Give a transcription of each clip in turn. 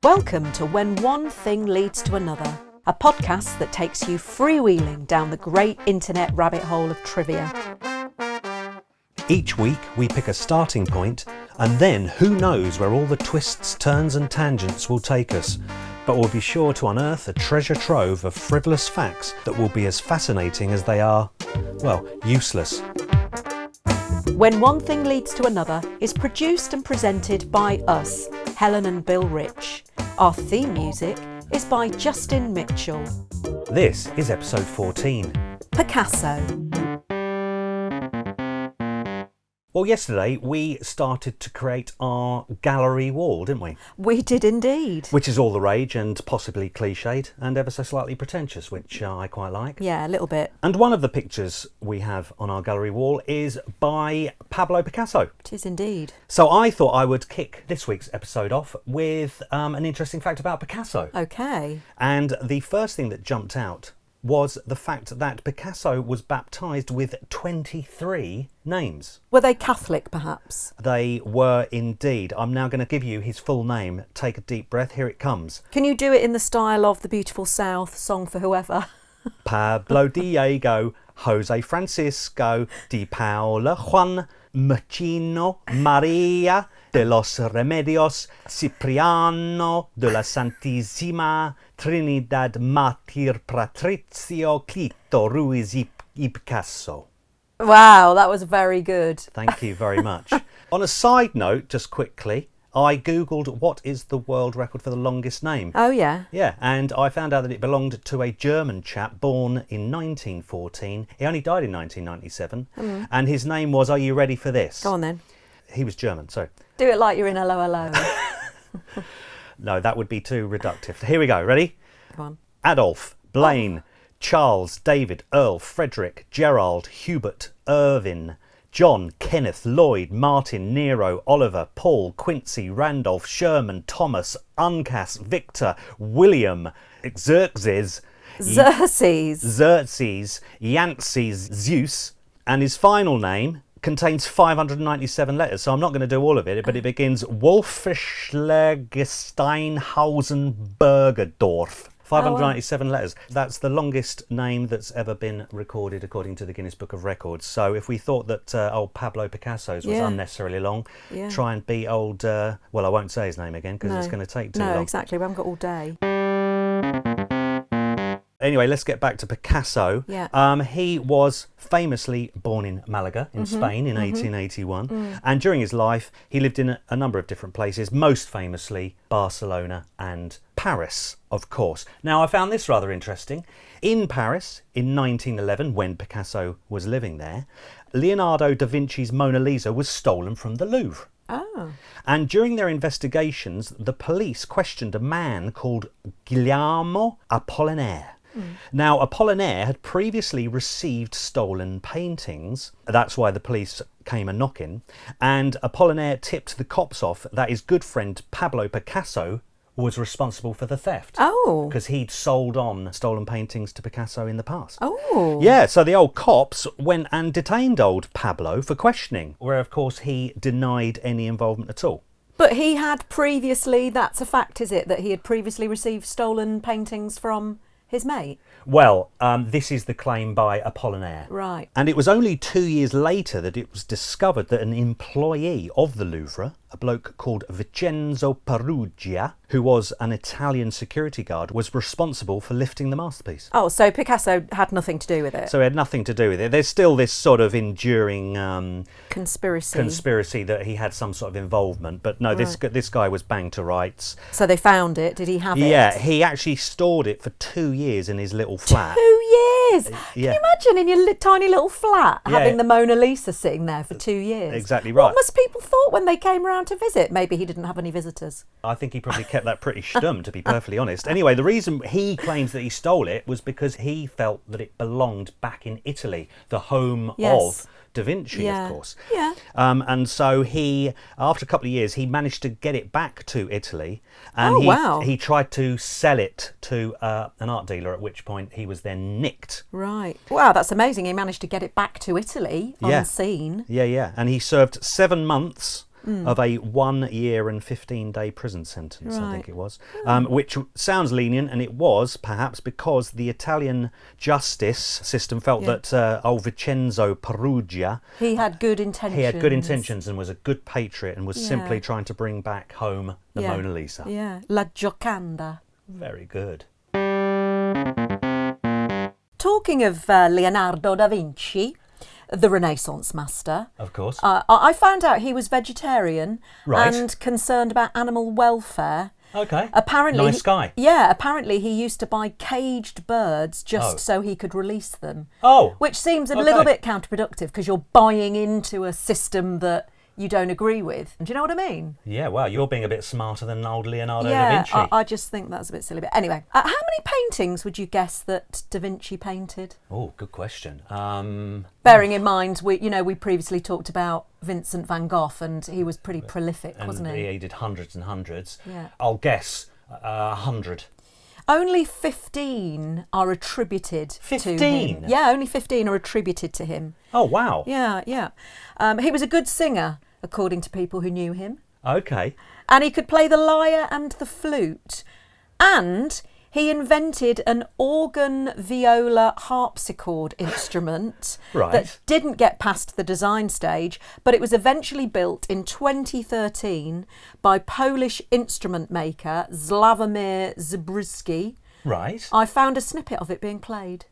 Welcome to When One Thing Leads to Another, a podcast that takes you freewheeling down the great internet rabbit hole of trivia. Each week we pick a starting point, and then who knows where all the twists, turns and tangents will take us. But we'll be sure to unearth a treasure trove of frivolous facts that will be as fascinating as they are, well, useless. When One Thing Leads to Another is produced and presented by us, Helen and Bill Rich. Our theme music is by Justin Mitchell. This is episode 14. Picasso. Well, yesterday we started to create our gallery wall, didn't we? We did indeed. Which is all the rage and possibly cliched and ever so slightly pretentious, which I quite like. Yeah, a little bit. And one of the pictures we have on our gallery wall is by Pablo Picasso. It is indeed. So I thought I would kick this week's episode off with an interesting fact about Picasso. Okay. And the first thing that jumped out was the fact that Picasso was baptised with 23 names. Were they Catholic, perhaps? They were indeed. I'm now going to give you his full name. Take a deep breath. Here it comes. Can you do it in the style of the Beautiful South, Song for Whoever? Pablo Diego, Jose Francisco, Di Paula Juan, Machino, Maria, de los Remedios, Cipriano, de la Santísima Trinidad Martir Patricio Clito Ruiz y Picasso. Wow, that was very good. Thank you very much. On a side note, just quickly, I googled what is the world record for the longest name. Oh, yeah? Yeah, and I found out that it belonged to a German chap born in 1914. He only died in 1997. And his name was, are you ready for this? Go on then. He was German, so. Do it like you're in Hello Hello. No, that would be too reductive. Here we go, ready? Go on. Adolf, Blaine, Charles, David, Earl, Frederick, Gerald, Hubert, Irvin, John, Kenneth, Lloyd, Martin, Nero, Oliver, Paul, Quincy, Randolph, Sherman, Thomas, Uncas, Victor, William, Xerxes, Yancey, Zeus, and his final name contains 597 letters, so I'm not going to do all of it, but it begins Wolfischlegersteinhausen-Bergerdorf. 597 letters. That's the longest name that's ever been recorded according to the Guinness Book of Records. So if we thought that old Pablo Picasso's was unnecessarily long, try and beat old, well, I won't say his name again because it's going to take too long. No, exactly. We haven't got all day. Anyway, let's get back to Picasso. Yeah. He was famously born in Malaga in Spain in 1881. And during his life, he lived in a number of different places, most famously Barcelona and Paris, of course. Now, I found this rather interesting. In Paris, in 1911, when Picasso was living there, Leonardo da Vinci's Mona Lisa was stolen from the Louvre. Oh. And during their investigations, the police questioned a man called Guillermo Apollinaire. Now, Apollinaire had previously received stolen paintings. That's why the police came a knocking. And Apollinaire tipped the cops off that his good friend Pablo Picasso was responsible for the theft. Oh. Because he'd sold on stolen paintings to Picasso in the past. Oh. Yeah, so the old cops went and detained old Pablo for questioning, where of course he denied any involvement at all. But he had previously, that's a fact, is it, that he had previously received stolen paintings from his mate? Well, this is the claim by Apollinaire. Right. And it was only 2 years later that it was discovered that an employee of the Louvre, a bloke called Vincenzo Perugia, who was an Italian security guard, was responsible for lifting the masterpiece. Oh, so Picasso had nothing to do with it? So he had nothing to do with it. There's still this sort of enduring conspiracy that he had some sort of involvement. But no, this guy was banged to rights. So they found it. Did he have it? Yeah, he actually stored it for 2 years in his little flat. 2 years? Can you imagine in your tiny little flat having the Mona Lisa sitting there for 2 years? Exactly right. What must people thought when they came around to visit? Maybe he didn't have any visitors. I think he probably kept that pretty stum, to be perfectly honest. Anyway, the reason he claims that he stole it was because he felt that it belonged back in Italy, the home of Da Vinci, of course. Yeah. And so he, after a couple of years, he managed to get it back to Italy. And he tried to sell it to an art dealer, at which point he was then nicked. Right. Wow, that's amazing. He managed to get it back to Italy unseen. Yeah. And he served 7 months of a 1 year and 15-day prison sentence, I think it was, which sounds lenient, and it was perhaps because the Italian justice system felt that old Vincenzo Perugia, he had good intentions. He had good intentions and was a good patriot and was simply trying to bring back home the Mona Lisa. Yeah, La Gioconda. Very good. Talking of Leonardo da Vinci, the Renaissance master. Of course. I found out he was vegetarian Right. and concerned about animal welfare. Okay. Apparently, nice guy. Apparently he used to buy caged birds just so he could release them. Oh. Which seems a little bit counterproductive because you're buying into a system that you don't agree with. Do you know what I mean? Yeah, well, you're being a bit smarter than old Leonardo da Vinci. I just think that's a bit silly. But anyway, how many paintings would you guess that Da Vinci painted? Oh, good question. Bearing in mind, we previously talked about Vincent van Gogh, and he was pretty prolific, wasn't he? He did hundreds and hundreds. Yeah. I'll guess 100. Only 15 are attributed 15? to him. Yeah, only 15 are attributed to him. Oh, wow. Yeah. He was a good singer, according to people who knew him. Okay. And he could play the lyre and the flute. And he invented an organ viola harpsichord instrument that didn't get past the design stage, but it was eventually built in 2013 by Polish instrument maker Sławomir Zabryski. Right. I found a snippet of it being played.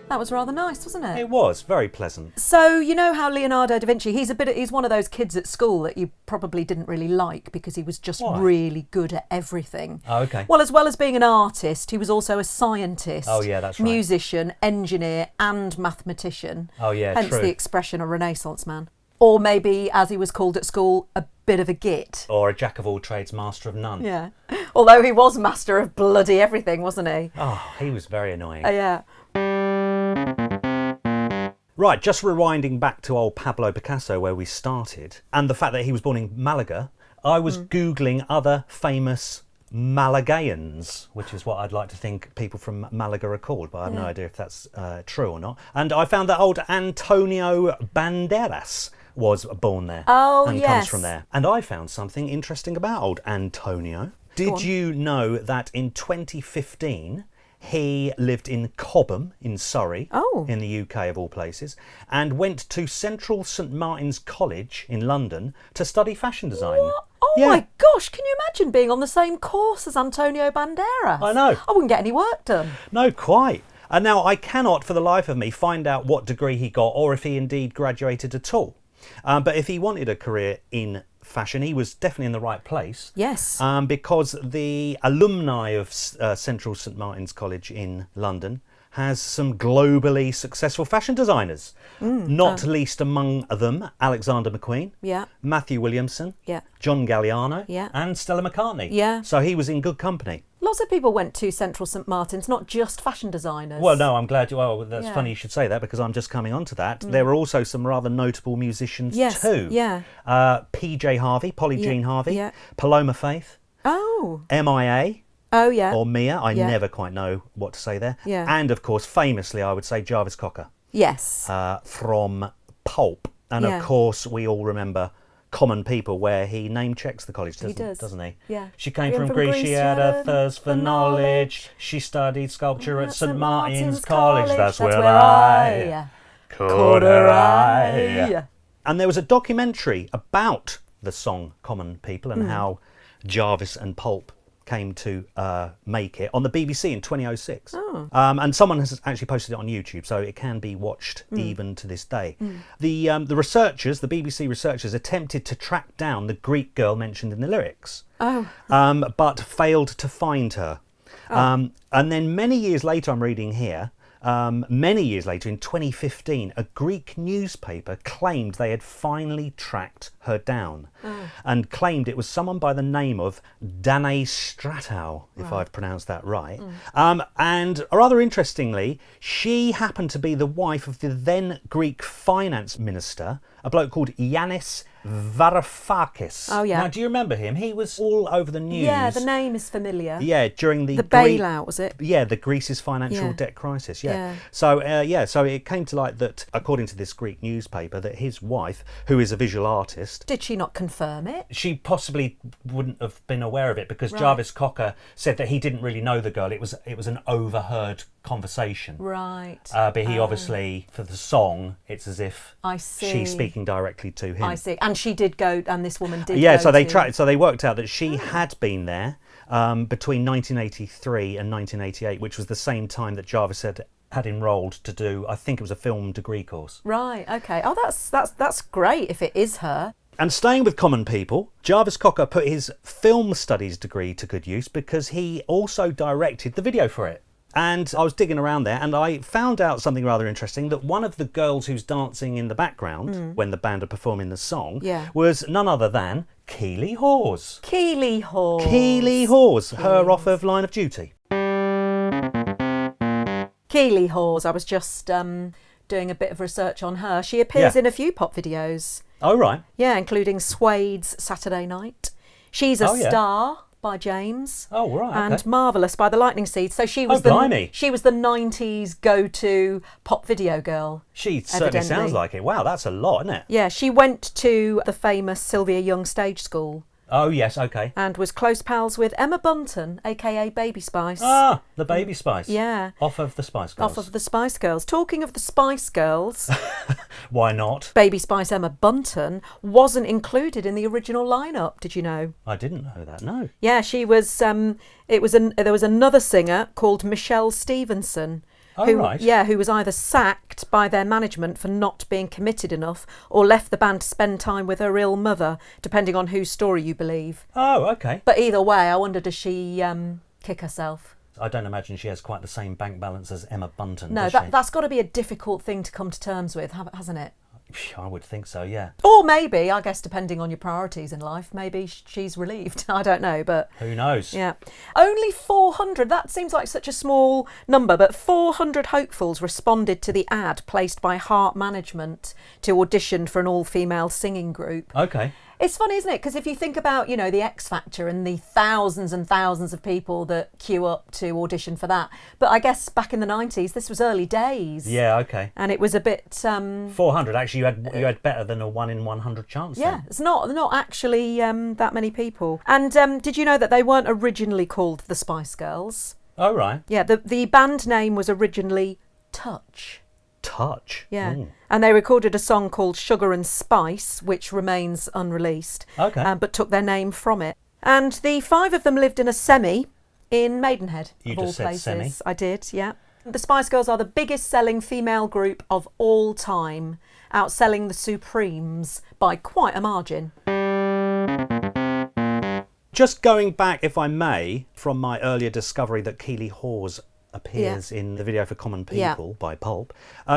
That was rather nice, wasn't it? It was very pleasant. So you know how Leonardo da Vinci, he's one of those kids at school that you probably didn't really like because he was just really good at everything. Oh, okay. Well, as well as being an artist, he was also a scientist. Oh, yeah, that's right. Musician, engineer and mathematician. Oh, yeah, Hence true. the expression a Renaissance man. Or maybe, as he was called at school, a bit of a git. Or a jack of all trades, master of none. Yeah. Although he was master of bloody everything, wasn't he? Oh, he was very annoying. Yeah. Right, just rewinding back to old Pablo Picasso where we started, and the fact that he was born in Malaga, I was Googling other famous Malagayans, which is what I'd like to think people from Malaga are called, but I have no idea if that's true or not. And I found that old Antonio Banderas was born there and comes from there. And I found something interesting about old Antonio. Did you know that in 2015 he lived in Cobham in Surrey, in the UK of all places, and went to Central St Martin's College in London to study fashion design. What? Oh my gosh, can you imagine being on the same course as Antonio Banderas? I know. I wouldn't get any work done. No, quite. And now I cannot for the life of me find out what degree he got or if he indeed graduated at all. But if he wanted a career in fashion, he was definitely in the right place. Yes. Because the alumni of Central St Martin's College in London has some globally successful fashion designers. Not least among them Alexander McQueen, Matthew Williamson, John Galliano, and Stella McCartney. Yeah. So he was in good company. Lots of people went to Central St Martin's, not just fashion designers. Well, no, I'm glad you... Well, that's funny you should say that because I'm just coming on to that. There were also some rather notable musicians too. Yeah. PJ Harvey, Polly Jean Harvey, Yeah. Paloma Faith, MIA... Oh, yeah. Or Mia, I never quite know what to say there. Yeah. And of course, famously, I would say Jarvis Cocker. Yes. From Pulp. And of course, we all remember Common People, where he name checks the college, doesn't he? Yeah. She came from Greece, she had a thirst for knowledge. She studied sculpture at St Martin's College. That's where I caught her eye. And there was a documentary about the song Common People and how Jarvis and Pulp came to make it on the BBC in 2006. And someone has actually posted it on YouTube, so it can be watched even to this day. The researchers, the BBC researchers, attempted to track down the Greek girl mentioned in the lyrics, but failed to find her. And then many years later, I'm reading here, many years later, in 2015, a Greek newspaper claimed they had finally tracked her down and claimed it was someone by the name of Danae Stratou, if I've pronounced that right. And rather interestingly, she happened to be the wife of the then Greek finance minister, a bloke called Yanis Varoufakis. Oh, yeah. Now, do you remember him? He was all over the news. Yeah, the name is familiar. Yeah, during the bailout, was it? Yeah, the Greece's financial debt crisis. Yeah. So so it came to light that, according to this Greek newspaper, that his wife, who is a visual artist, did she not confirm it? She possibly wouldn't have been aware of it because Jarvis Cocker said that he didn't really know the girl. It was an overheard conversation. Right. But he obviously, for the song, it's as if she's speaking directly to him. I see. And she did go, and this woman did. Yeah. So they worked out that she had been there between 1983 and 1988, which was the same time that Jarvis had enrolled to do, I think it was a film degree course. Right. Okay. Oh, that's great if it is her. And staying with common people, Jarvis Cocker put his film studies degree to good use because he also directed the video for it. And I was digging around there and I found out something rather interesting, that one of the girls who's dancing in the background when the band are performing the song was none other than Keeley Hawes. Keeley Hawes. Keeley Hawes, her off of Line of Duty. Keeley Hawes, I was just doing a bit of research on her. She appears in a few pop videos. Oh, right. Yeah, including Suede's Saturday Night. She's a Star by James. Oh, right. And Marvellous by the Lightning Seeds. So she was she was the 90s go-to pop video girl. She certainly sounds like it. Wow, that's a lot, isn't it? Yeah, she went to the famous Sylvia Young Stage School. Oh, yes, okay. And was close pals with Emma Bunton, a.k.a. Baby Spice. Ah, the Baby Spice. Yeah. Off of the Spice Girls. Off of the Spice Girls. Talking of the Spice Girls... Why not? Baby Spice Emma Bunton wasn't included in the original lineup, did you know? I didn't know that, no. Yeah, she was... there was another singer called Michelle Stevenson... who was either sacked by their management for not being committed enough or left the band to spend time with her ill mother, depending on whose story you believe. Oh, okay. But either way, I wonder, does she kick herself? I don't imagine she has quite the same bank balance as Emma Bunton, No, does she? that's got to be a difficult thing to come to terms with, hasn't it? I would think so, yeah. Or maybe, I guess, depending on your priorities in life, maybe she's relieved. I don't know, but... Who knows? Yeah. Only 400, that seems like such a small number, but 400 hopefuls responded to the ad placed by Heart Management to audition for an all-female singing group. Okay. It's funny, isn't it? Because if you think about, the X Factor and the thousands and thousands of people that queue up to audition for that. But I guess back in the 90s, this was early days. Yeah, okay. And it was a bit... 400, actually, you had better than a 1 in 100 chance. Yeah, then. it's not actually that many people. And did you know that they weren't originally called the Spice Girls? Oh, right. Yeah, the band name was originally Touch. Touch? Yeah. Ooh. And they recorded a song called Sugar and Spice, which remains unreleased. Okay. But took their name from it. And the 5 of them lived in a semi in Maidenhead, of all places. Semi? I did, yeah. The Spice Girls are the biggest selling female group of all time, outselling the Supremes by quite a margin. Just going back, if I may, from my earlier discovery that Keeley Hawes appears in the video for Common People by Pulp.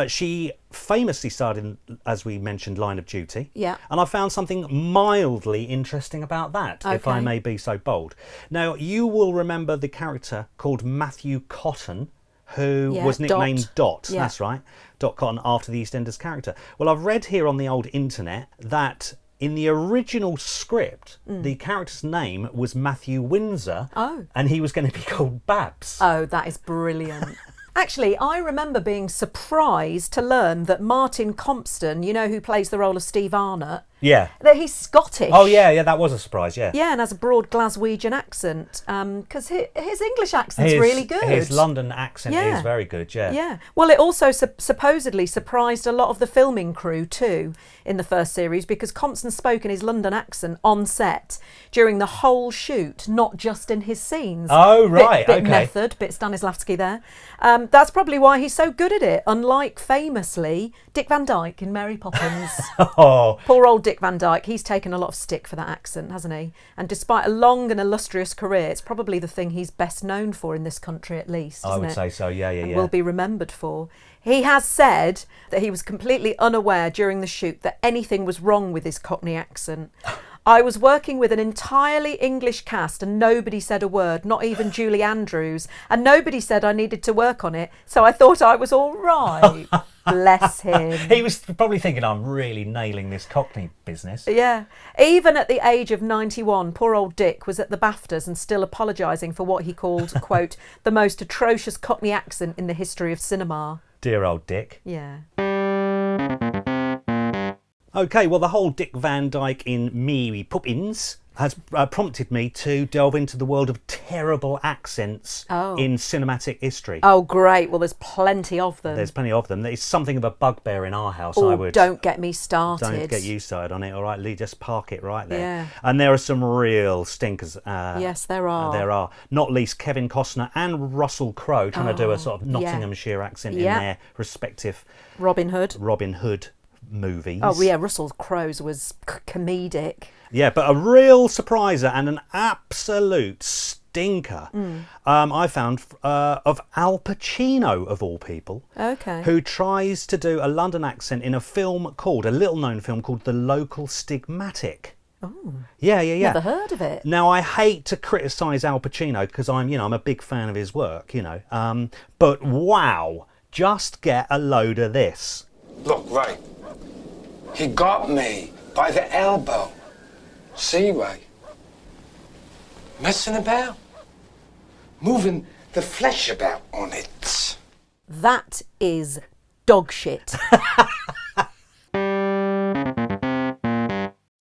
She famously starred in, as we mentioned, Line of Duty. Yeah. And I found something mildly interesting about that, if I may be so bold. Now, you will remember the character called Matthew Cotton, who was nicknamed Dot. Yeah. That's right. Dot Cotton, after the EastEnders character. Well, I've read here on the old internet that in the original script, the character's name was Matthew Windsor, and he was going to be called Babs. Oh, that is brilliant. Actually, I remember being surprised to learn that Martin Compston, who plays the role of Steve Arnott, that he's Scottish. Oh, yeah, that was a surprise, yeah. Yeah, and has a broad Glaswegian accent, because his English accent's really good. His London accent is very good, yeah. Yeah. Well, it also supposedly surprised a lot of the filming crew too in the first series, because Compston spoke in his London accent on set during the whole shoot, not just in his scenes. Oh, right, bit method, bit Stanislavski there. That's probably why he's so good at it, unlike, famously, Dick Van Dyke in Mary Poppins. Poor old Dick Van Dyke, he's taken a lot of stick for that accent, hasn't he? And despite a long and illustrious career, it's probably the thing he's best known for in this country, at least, isn't it? I would say so, yeah. Will be remembered for. He has said that he was completely unaware during the shoot that anything was wrong with his Cockney accent. I was working with an entirely English cast and nobody said a word, not even Julie Andrews, and nobody said I needed to work on it, so I thought I was all right. Bless him. He was probably thinking, I'm really nailing this Cockney business. Yeah. Even at the age of 91, poor old Dick was at the BAFTAs and still apologising for what he called, quote, the most atrocious Cockney accent in the history of cinema. Dear old Dick. Yeah. OK, well, the whole Dick Van Dyke in Mary Poppins has prompted me to delve into the world of terrible accents in cinematic history. Oh, great. Well, there's plenty of them. There's plenty of them. It's something of a bugbear in our house, Oh, I would. don't get me started. Don't get you started on it, all right, Lee? Just park it right there. Yeah. And there are some real stinkers. Yes, there are. There are. Not least Kevin Costner and Russell Crowe trying to do a sort of Nottinghamshire accent in their respective Robin Hood movies. Oh, yeah, Russell Crowe's was comedic. Yeah, but a real surpriser and an absolute stinker I found of Al Pacino, of all people. Okay. Who tries to do a London accent in a little-known film called The Local Stigmatic. Oh. Yeah. Never heard of it. Now, I hate to criticise Al Pacino because I'm a big fan of his work, but wow, just get a load of this. Look, Ray, he got me by the elbow. See, Ray? Messing about. Moving the flesh about on it. That is dog shit.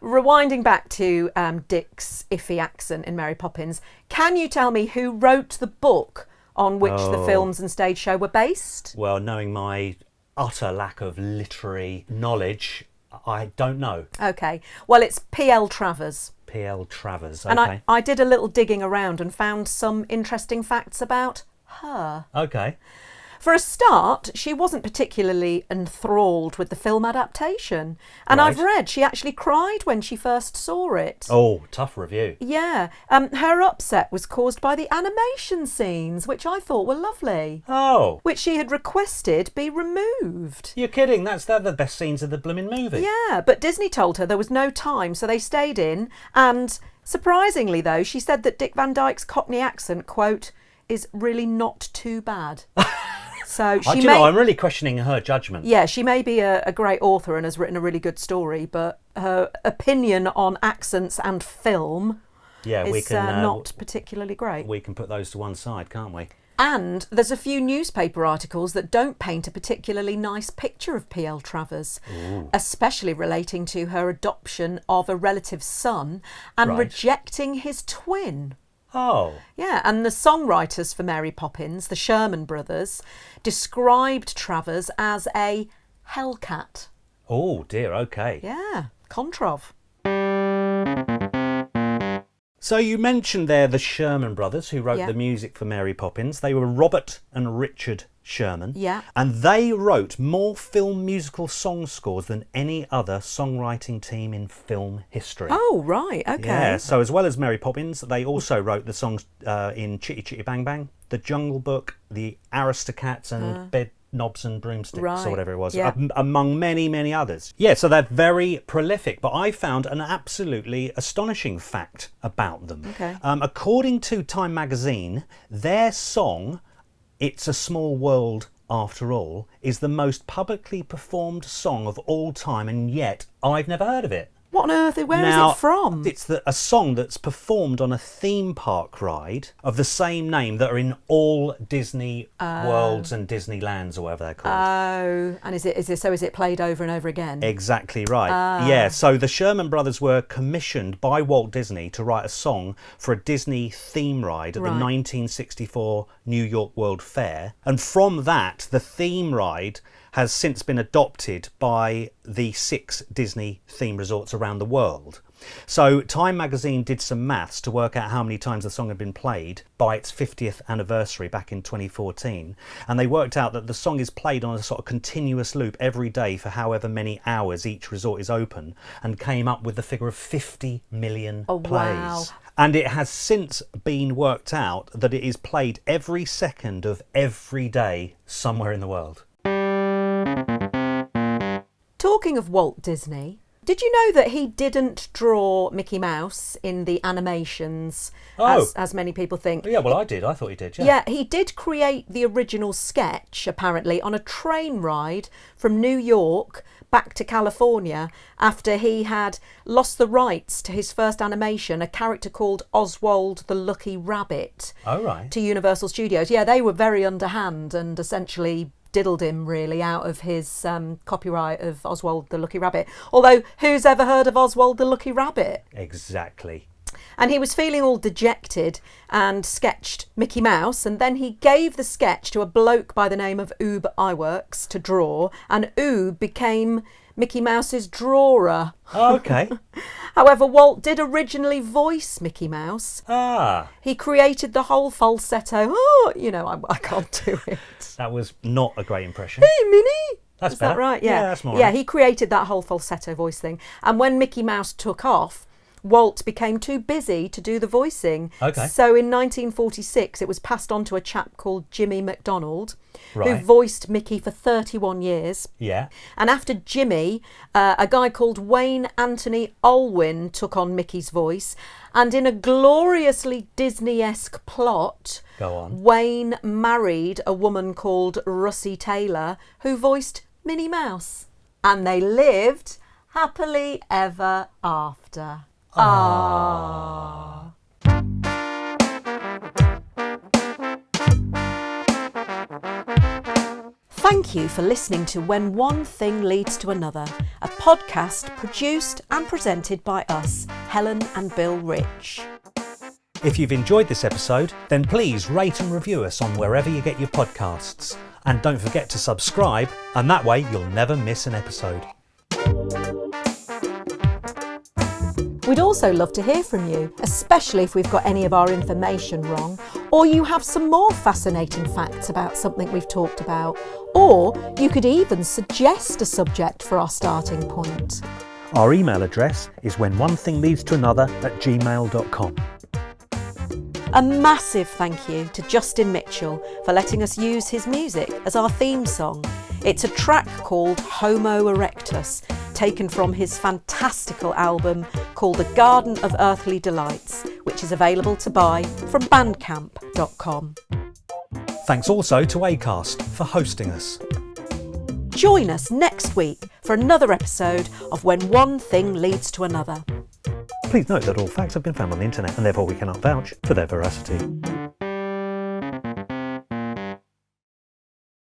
Rewinding back to Dick's iffy accent in Mary Poppins, can you tell me who wrote the book on which the films and stage show were based? Well, knowing my utter lack of literary knowledge, I don't know. Okay. Well, it's P.L. Travers. P.L. Travers, okay. And I did a little digging around and found some interesting facts about her. Okay. For a start, she wasn't particularly enthralled with the film adaptation. And Right. I've read she actually cried when she first saw it. Oh, tough review. Yeah. Her upset was caused by the animation scenes, which I thought were lovely. Oh. Which she had requested be removed. You're kidding. They're the best scenes of the blooming movie. Yeah, but Disney told her there was no time, so they stayed in. And surprisingly, though, she said that Dick Van Dyke's Cockney accent, quote, is really not too bad. So I'm really questioning her judgment. Yeah, she may be a great author and has written a really good story, but her opinion on accents and film is not particularly great. We can put those to one side, can't we? And there's a few newspaper articles that don't paint a particularly nice picture of P.L. Travers, especially relating to her adoption of a relative's son and rejecting his twin. Oh. Yeah, and the songwriters for Mary Poppins, the Sherman Brothers, described Travers as a hellcat. Oh, dear, okay. Yeah, controv. So you mentioned there the Sherman Brothers who wrote the music for Mary Poppins. They were Robert and Richard Sherman. Yeah. And they wrote more film musical song scores than any other songwriting team in film history. Oh, right, okay. Yeah, so as well as Mary Poppins, they also wrote the songs in Chitty Chitty Bang Bang, The Jungle Book, The Aristocats and Bed Knobs and Broomsticks or whatever it was, among many, many others. Yeah, so they're very prolific, but I found an absolutely astonishing fact about them. Okay. According to Time magazine, their song, It's a Small World After All, is the most publicly performed song of all time, and yet I've never heard of it. What on earth? Where is it from? It's a song that's performed on a theme park ride of the same name that are in all Disney Worlds and Disneylands or whatever they're called. Oh, and is it played over and over again? Exactly right. Yeah, so the Sherman Brothers were commissioned by Walt Disney to write a song for a Disney theme ride at the 1964 New York World Fair. And from that, the theme ride has since been adopted by the 6 Disney theme resorts around the world. So Time magazine did some maths to work out how many times the song had been played by its 50th anniversary back in 2014, and they worked out that the song is played on a sort of continuous loop every day for however many hours each resort is open, and came up with the figure of 50 million plays. Wow. And it has since been worked out that it is played every second of every day somewhere in the world. Talking of Walt Disney, did you know that he didn't draw Mickey Mouse in the animations, as many people think? Yeah, well, I did. I thought he did, yeah. Yeah, he did create the original sketch, apparently, on a train ride from New York back to California after he had lost the rights to his first animation, a character called Oswald the Lucky Rabbit, to Universal Studios. Yeah, they were very underhand and essentially diddled him really out of his copyright of Oswald the Lucky Rabbit. Although, who's ever heard of Oswald the Lucky Rabbit? Exactly. And he was feeling all dejected and sketched Mickey Mouse, and then he gave the sketch to a bloke by the name of Oob Iwerks to draw, and Oob became Mickey Mouse's drawer. Oh, okay. However, Walt did originally voice Mickey Mouse. He created the whole falsetto. I can't do it. That was not a great impression. Hey, Minnie! That's Is better. that right? Yeah, that's more Yeah, right. he created that whole falsetto voice thing. And when Mickey Mouse took off, Walt became too busy to do the voicing. Okay. So in 1946, it was passed on to a chap called Jimmy MacDonald, who Right. voiced Mickey for 31 years. Yeah. And after Jimmy, a guy called Wayne Anthony Olwyn took on Mickey's voice. And in a gloriously Disney-esque plot, Go on. Wayne married a woman called Russie Taylor, who voiced Minnie Mouse. And they lived happily ever after. Ah. Thank you for listening to When One Thing Leads to Another, a podcast produced and presented by us, Helen and Bill Rich. If you've enjoyed this episode, then please rate and review us on wherever you get your podcasts. And don't forget to subscribe, and that way you'll never miss an episode. We'd also love to hear from you, especially if we've got any of our information wrong, or you have some more fascinating facts about something we've talked about, or you could even suggest a subject for our starting point. Our email address is whenonethingleadstoanother@gmail.com. A massive thank you to Justin Mitchell for letting us use his music as our theme song. It's a track called Homo Erectus, taken from his fantastical album called The Garden of Earthly Delights, which is available to buy from bandcamp.com. Thanks also to Acast for hosting us. Join us next week for another episode of When One Thing Leads to Another. Please note that all facts have been found on the internet and therefore we cannot vouch for their veracity.